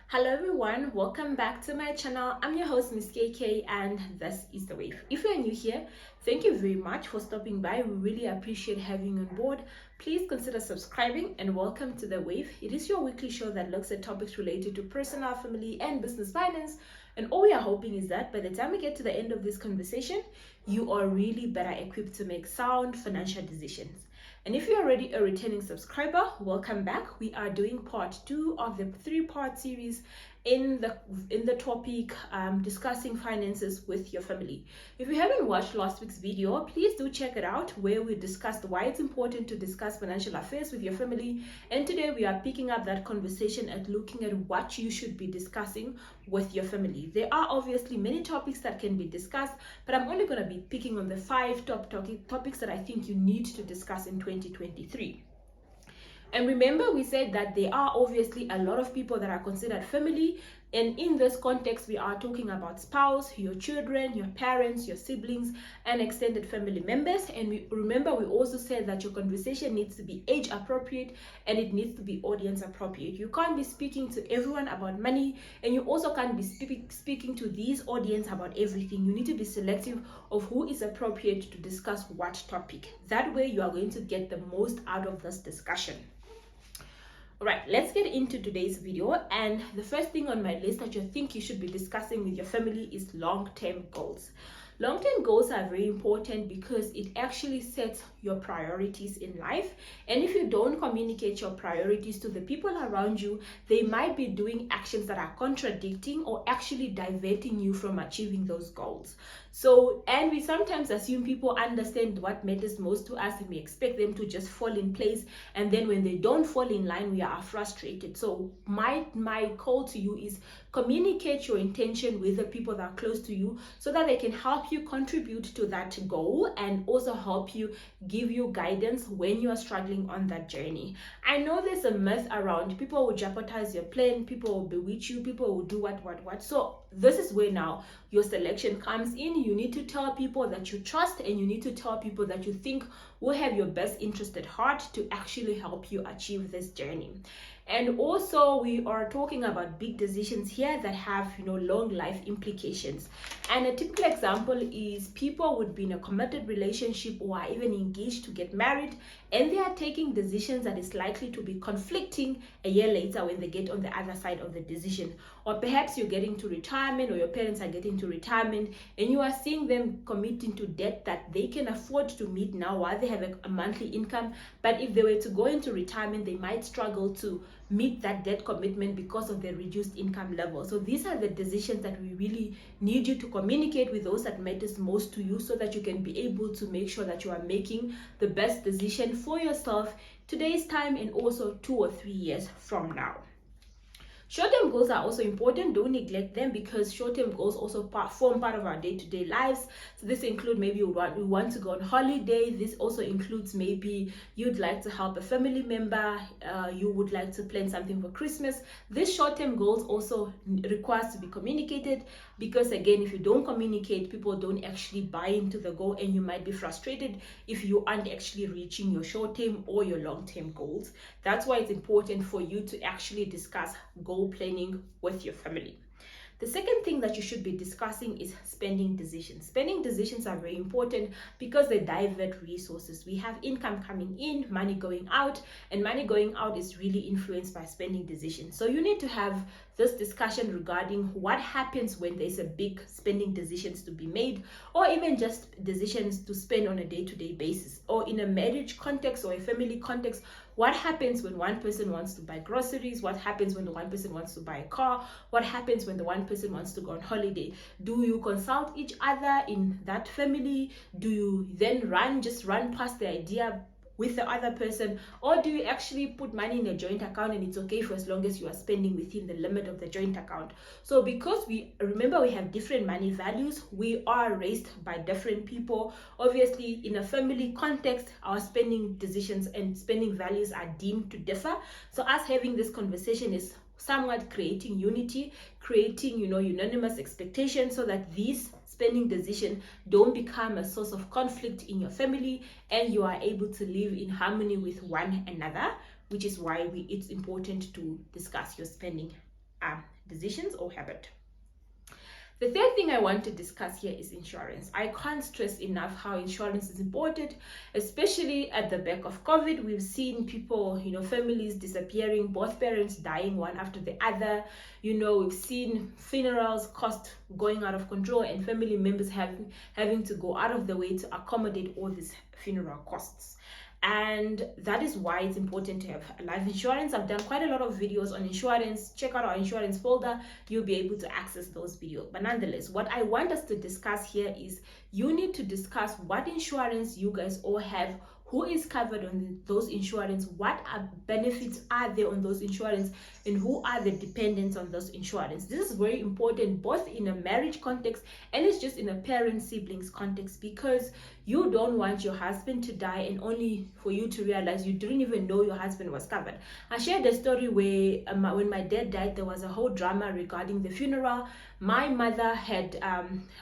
Hello everyone, welcome back to my channel. I'm your host Miss KK and this is The Wave. If you're new here, thank you very much for stopping by. We really appreciate having you on board. Please consider subscribing and welcome to The Wave. It is your weekly show that looks at topics related to personal, family and business finance. And all we are hoping is that by the time we get to the end of this conversation, you are really better equipped to make sound financial decisions. And if you're already a returning subscriber, welcome back. We are doing part 2 of the 3-part series in the topic discussing finances with your family. If you haven't watched last week's video, please do check it out where we discussed why it's important to discuss financial affairs with your family. And today we are picking up that conversation and looking at what you should be discussing with your family. There are obviously many topics that can be discussed, but I'm only going to be picking on the 5 top topics that I think you need to discuss in 2023. And remember, we said that there are obviously a lot of people that are considered family. And in this context, we are talking about spouse, your children, your parents, your siblings, and extended family members. And we also said that your conversation needs to be age appropriate and it needs to be audience appropriate. You can't be speaking to everyone about money, and you also can't be speaking to these audience about everything. You need to be selective of who is appropriate to discuss what topic. That way you are going to get the most out of this discussion. All right, let's get into today's video. And the first thing on my list that you think you should be discussing with your family is long-term goals. Long-term goals are very important because it actually sets your priorities in life. And if you don't communicate your priorities to the people around you, they might be doing actions that are contradicting or actually diverting you from achieving those goals. And we sometimes assume people understand what matters most to us and we expect them to just fall in place. And then when they don't fall in line, we are frustrated. So my call to you is communicate your intention with the people that are close to you so that they can help you contribute to that goal and also help you, give you guidance when you are struggling on that journey. I know there's a myth around people will jeopardize your plan, people will bewitch you, people will do what. So this is where now your selection comes in. You need to tell people that you trust, and you need to tell people that you think will have your best interest at heart to actually help you achieve this journey. And also we are talking about big decisions here that have long life implications. And a typical example is people would be in a committed relationship or are even engaged to get married, and they are taking decisions that is likely to be conflicting a year later when they get on the other side of the decision. Or perhaps you're getting to retirement, or your parents are getting to retirement, and you are seeing them committing to debt that they can afford to meet now while they have a monthly income. But if they were to go into retirement, they might struggle to meet that debt commitment because of their reduced income level. So these are the decisions that we really need you to communicate with those that matters most to you, so that you can be able to make sure that you are making the best decision for yourself today's time and also 2 or 3 years from now. Short-term goals are also important. Don't neglect them, because short-term goals also form part of our day-to-day lives. So this includes maybe we want to go on holiday. This also includes maybe you'd like to help a family member. You would like to plan something for Christmas. These short-term goals also requires to be communicated, because again, if you don't communicate, people don't actually buy into the goal, and you might be frustrated if you aren't actually reaching your short-term or your long-term goals. That's why it's important for you to actually discuss goal planning with your family. The second thing that you should be discussing is spending decisions. Spending decisions are very important because they divert resources. We have income coming in, money going out, and money going out is really influenced by spending decisions. So you need to have this discussion regarding what happens when there's a big spending decisions to be made, or even just decisions to spend on a day-to-day basis, or in a marriage context or a family context. What happens when one person wants to buy groceries? What happens when the one person wants to buy a car? What happens when the one person wants to go on holiday? Do you consult each other in that family? Do you then just run past the idea with the other person, or do you actually put money in a joint account and it's okay for as long as you are spending within the limit of the joint account? So because we have different money values, we are raised by different people. Obviously, in a family context, our spending decisions and spending values are deemed to differ. So us having this conversation is somewhat creating unity, creating unanimous expectations, so that these spending decisions don't become a source of conflict in your family, and you are able to live in harmony with one another, which is why it's important to discuss your spending decisions or habit. The third thing I want to discuss here is insurance. I can't stress enough how insurance is important, especially at the back of COVID. We've seen people, families disappearing, both parents dying one after the other. We've seen funerals cost going out of control and family members having to go out of the way to accommodate all these funeral costs. And that is why it's important to have life insurance. I've done quite a lot of videos on insurance. Check out our insurance folder. You'll be able to access those videos. But nonetheless, what I want us to discuss here is you need to discuss what insurance you guys all have, who is covered on those insurance, what benefits are there on those insurance, and who are the dependents on those insurance. This is very important both in a marriage context and it's just in a parent siblings context, because you don't want your husband to die and only for you to realize you didn't even know your husband was covered. I shared a story where when my dad died, there was a whole drama regarding the funeral. My mother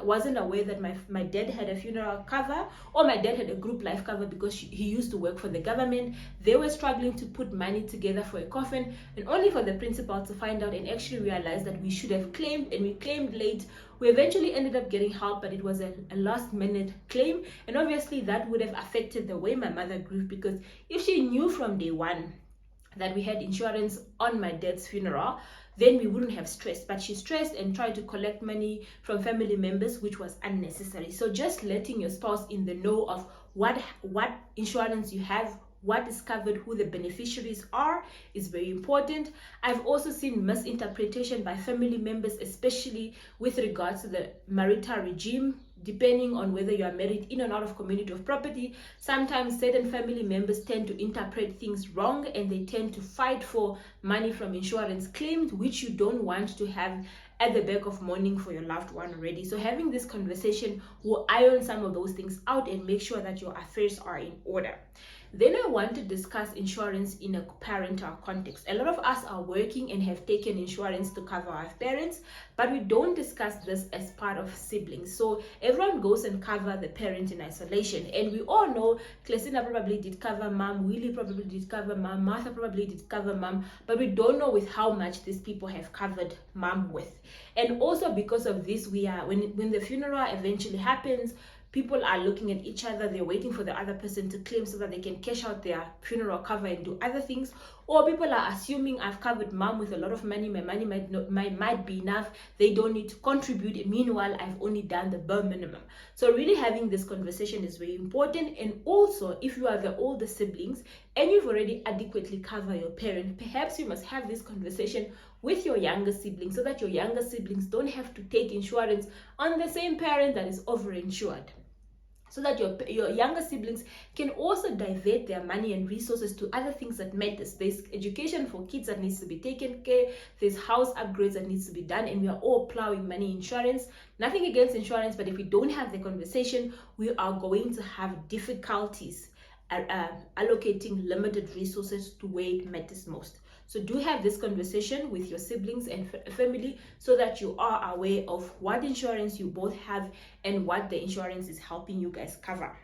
wasn't aware that my dad had a funeral cover, or my dad had a group life cover, because he used to work for the government. They were struggling to put money together for a coffin, and only for the principal to find out and actually realize that we should have claimed, and we claimed late. We eventually ended up getting help, but it was a last minute claim, and obviously that would have affected the way my mother grieved, because if she knew from day one that we had insurance on my dad's funeral, then we wouldn't have stressed. But she stressed and tried to collect money from family members, which was unnecessary. So just letting your spouse in the know of what insurance you have, what is covered, who the beneficiaries are, is very important. I've also seen misinterpretation by family members, especially with regards to the marital regime. Depending on whether you are married in or out of community of property, sometimes certain family members tend to interpret things wrong, and they tend to fight for money from insurance claims, which you don't want to have at the back of mourning for your loved one already. So having this conversation will iron some of those things out and make sure that your affairs are in order. Then I want to discuss insurance in a parental context. A lot of us are working and have taken insurance to cover our parents, but we don't discuss this as part of siblings. So everyone goes and cover the parent in isolation. And we all know Clesina probably did cover mom, Willie probably did cover mom, Martha probably did cover mom, but we don't know with how much these people have covered mom with. And also because of this, when the funeral eventually happens, people are looking at each other, they're waiting for the other person to claim so that they can cash out their funeral cover and do other things. Or people are assuming I've covered mom with a lot of money, my money might be enough, they don't need to contribute. Meanwhile, I've only done the bare minimum. So really having this conversation is very important. And also, if you are the older siblings and you've already adequately covered your parent, perhaps you must have this conversation with your younger siblings so that your younger siblings don't have to take insurance on the same parent that is overinsured, so that your younger siblings can also divert their money and resources to other things that matters. There's education for kids that needs to be taken care, there's house upgrades that needs to be done, and we are all plowing money insurance. Nothing against insurance, but if we don't have the conversation, we are going to have difficulties allocating limited resources to where it matters most. So do have this conversation with your siblings and family so that you are aware of what insurance you both have and what the insurance is helping you guys cover.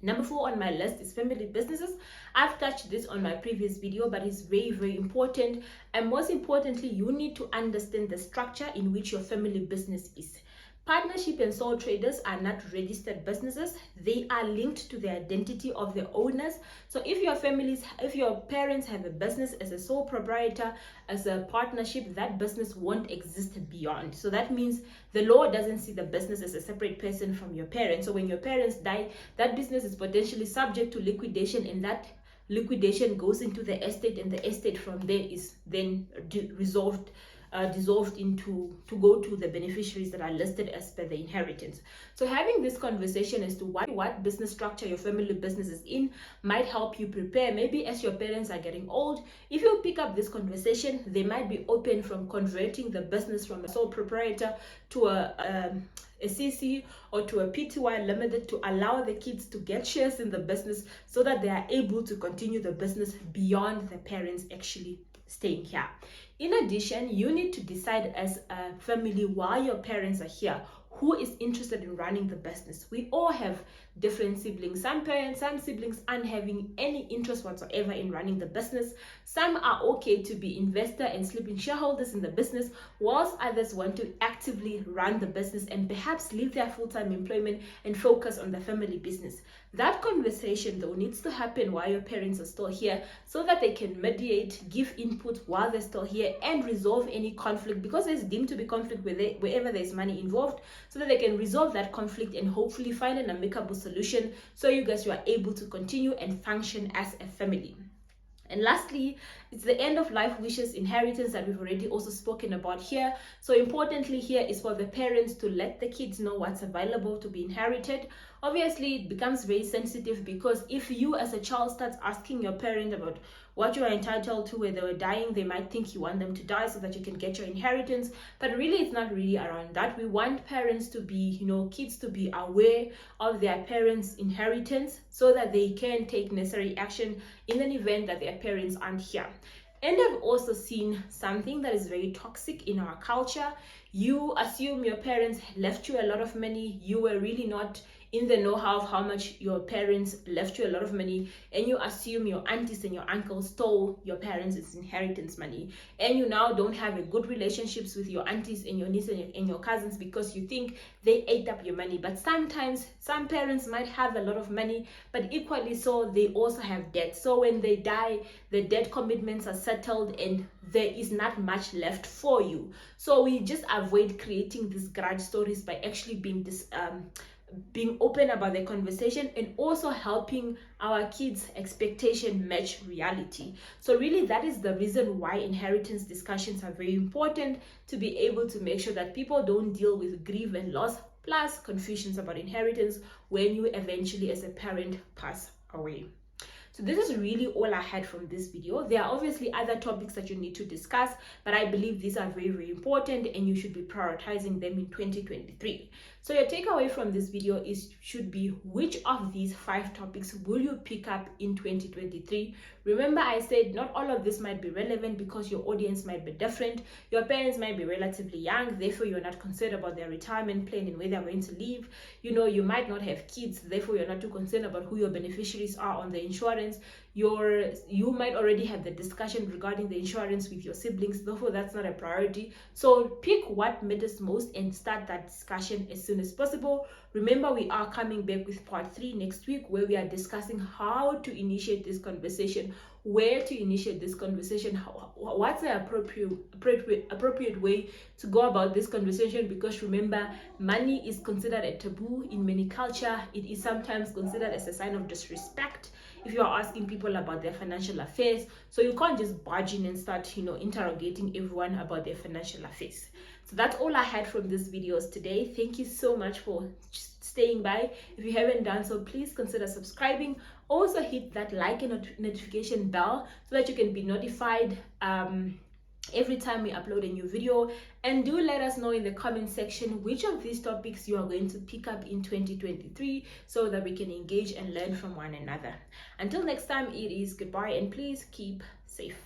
Number 4 on my list is family businesses. I've touched this on my previous video, but it's very, very important. And most importantly, you need to understand the structure in which your family business is. Partnership and sole traders are not registered businesses. They are linked to the identity of the owners. So if your parents have a business as a sole proprietor, as a partnership, that business won't exist beyond. So that means the law doesn't see the business as a separate person from your parents. So when your parents die, that business is potentially subject to liquidation, and that liquidation goes into the estate, and the estate from there is then dissolved into to go to the beneficiaries that are listed as per the inheritance. So having this conversation as to what business structure your family business is in might help you prepare. Maybe as your parents are getting old, if you pick up this conversation, they might be open from converting the business from a sole proprietor to a CC or to a PTY limited, to allow the kids to get shares in the business so that they are able to continue the business beyond the parents actually staying here. In addition, you need to decide as a family, while your parents are here, who is interested in running the business. We all have different siblings. Some siblings aren't having any interest whatsoever in running the business. Some are okay to be investor and sleeping shareholders in the business, whilst others want to actively run the business and perhaps leave their full-time employment and focus on the family business. That conversation though needs to happen while your parents are still here, so that they can mediate, give input while they're still here, and resolve any conflict, because there's deemed to be conflict wherever there's money involved, so that they can resolve that conflict and hopefully find an amicable solution, so you guys are able to continue and function as a family. And lastly, it's the end of life wishes inheritance that we've already also spoken about here. So importantly here is for the parents to let the kids know what's available to be inherited. Obviously, it becomes very sensitive, because if you as a child starts asking your parent about what you are entitled to when they were dying, they might think you want them to die so that you can get your inheritance. But really, it's not really around that. We want parents to be, kids to be aware of their parents' inheritance, so that they can take necessary action in an event that their parents aren't here. And I've also seen something that is very toxic in our culture. You assume your parents left you a lot of money. You were really not in the know-how of how much your parents left you a lot of money, and you assume your aunties and your uncles stole your parents' inheritance money, and you now don't have a good relationships with your aunties and your nieces and your cousins, because you think they ate up your money. But sometimes some parents might have a lot of money, but equally so they also have debt. So when they die, the debt commitments are settled and there is not much left for you. So we just avoid creating these grudge stories by actually being open about the conversation, and also helping our kids' expectation match reality. So really, that is the reason why inheritance discussions are very important, to be able to make sure that people don't deal with grief and loss plus confusions about inheritance when you eventually as a parent pass away. So this is really all I had from this video. There are obviously other topics that you need to discuss, but I believe these are very, very important and you should be prioritizing them in 2023. So your takeaway from this video should be, which of these 5 topics will you pick up in 2023? Remember, I said not all of this might be relevant because your audience might be different. Your parents might be relatively young, therefore you're not concerned about their retirement plan and where they're going to live. You might not have kids, therefore you're not too concerned about who your beneficiaries are on the insurance. You might already have the discussion regarding the insurance with your siblings, therefore that's not a priority. So pick what matters most and start that discussion as soon as possible. Remember, we are coming back with part 3 next week, where we are discussing how to initiate this conversation, where to initiate this conversation, what's the appropriate way to go about this conversation. Because remember, money is considered a taboo in many cultures. It is sometimes considered as a sign of disrespect if you are asking people about their financial affairs. So you can't just barge in and start interrogating everyone about their financial affairs. So that's all I had from these videos today. Thank you so much for staying by. If you haven't done so, please consider subscribing. Also hit that like and notification bell so that you can be notified every time we upload a new video. And do let us know in the comment section which of these topics you are going to pick up in 2023, so that we can engage and learn from one another. Until next time, it is goodbye, and please keep safe.